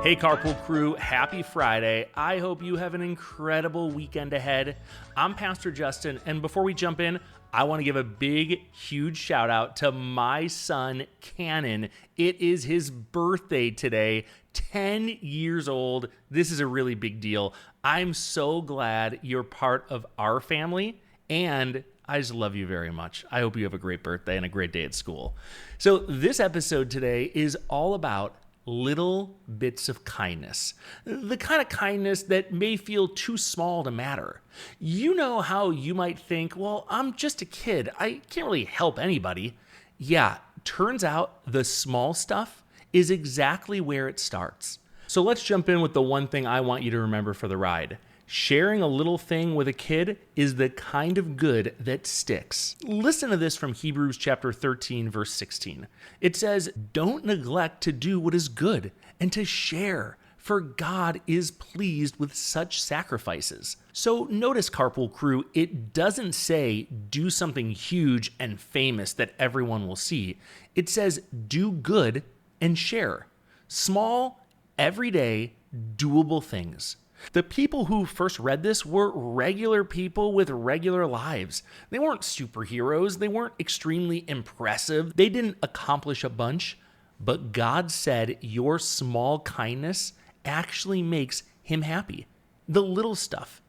Hey Carpool Crew, happy Friday. I hope you have an incredible weekend ahead. I'm Pastor Justin, and before we jump in, I want to give a big, huge shout out to my son, Cannon. It is his birthday today, 10 years old. This is a really big deal. I'm so glad you're part of our family, and I just love you very much. I hope you have a great birthday and a great day at school. So this episode today is all about little bits of kindness. The kind of kindness that may feel too small to matter. You know how you might think, well, I'm just a kid. I can't really help anybody. Yeah, turns out the small stuff is exactly where it starts. So let's jump in with the one thing I want you to remember for the ride. Sharing a little thing with a kid is the kind of good that sticks. Listen to this from Hebrews chapter 13, verse 16. It says, "Don't neglect to do what is good and to share, for God is pleased with such sacrifices." So notice, Carpool Crew, it doesn't say do something huge and famous that everyone will see. It says do good and share. Small, everyday, doable things. The people who first read this were regular people with regular lives. They weren't superheroes. They weren't extremely impressive. They didn't accomplish a bunch. But God said your small kindness actually makes him happy. The little stuff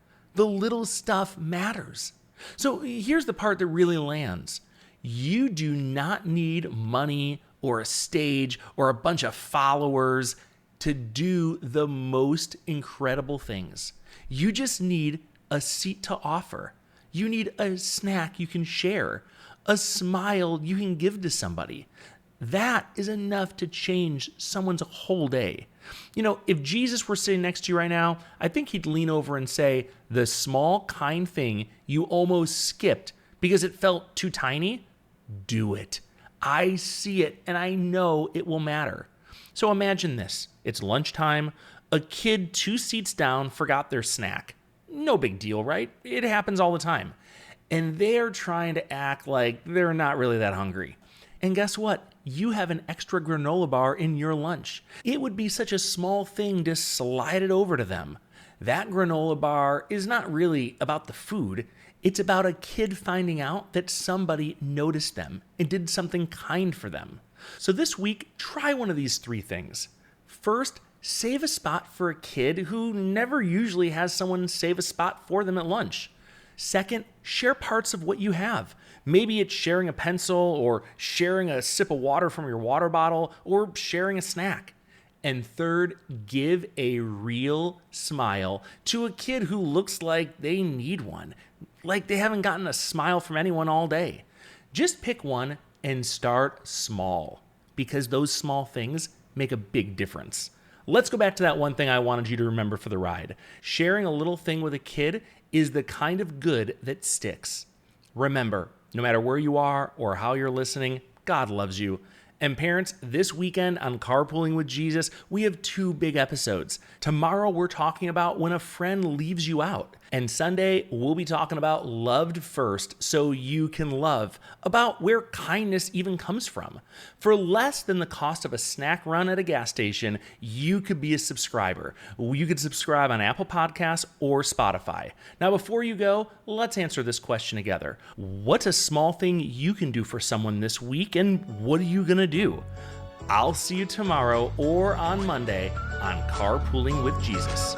matters. So here's the part that really lands. You do not need money or a stage or a bunch of followers to do the most incredible things. You just need a seat to offer. You need a snack you can share, a smile you can give to somebody. That is enough to change someone's whole day. You know, if Jesus were sitting next to you right now, I think he'd lean over and say, the small, kind thing you almost skipped because it felt too tiny, do it. I see it and I know it will matter. So imagine this. It's lunchtime. A kid 2 seats down forgot their snack. No big deal, right? It happens all the time. And they're trying to act like they're not really that hungry. And guess what? You have an extra granola bar in your lunch. It would be such a small thing to slide it over to them. That granola bar is not really about the food. It's about a kid finding out that somebody noticed them and did something kind for them. So this week, try one of these 3 things. First, save a spot for a kid who never usually has someone save a spot for them at lunch. Second, share parts of what you have. Maybe it's sharing a pencil or sharing a sip of water from your water bottle or sharing a snack. And third, give a real smile to a kid who looks like they need one, like they haven't gotten a smile from anyone all day. Just pick one and start small, because those small things make a big difference. Let's go back to that one thing I wanted you to remember for the ride. Sharing a little thing with a kid is the kind of good that sticks. Remember, no matter where you are or how you're listening, God loves you. And parents, this weekend on Carpooling with Jesus, we have 2 big episodes. Tomorrow, we're talking about when a friend leaves you out. And Sunday, we'll be talking about loved first so you can love, about where kindness even comes from. For less than the cost of a snack run at a gas station, you could be a subscriber. You could subscribe on Apple Podcasts or Spotify. Now, before you go, let's answer this question together. What's a small thing you can do for someone this week, and what are you going to do? I'll see you tomorrow or on Monday on Carpooling with Jesus.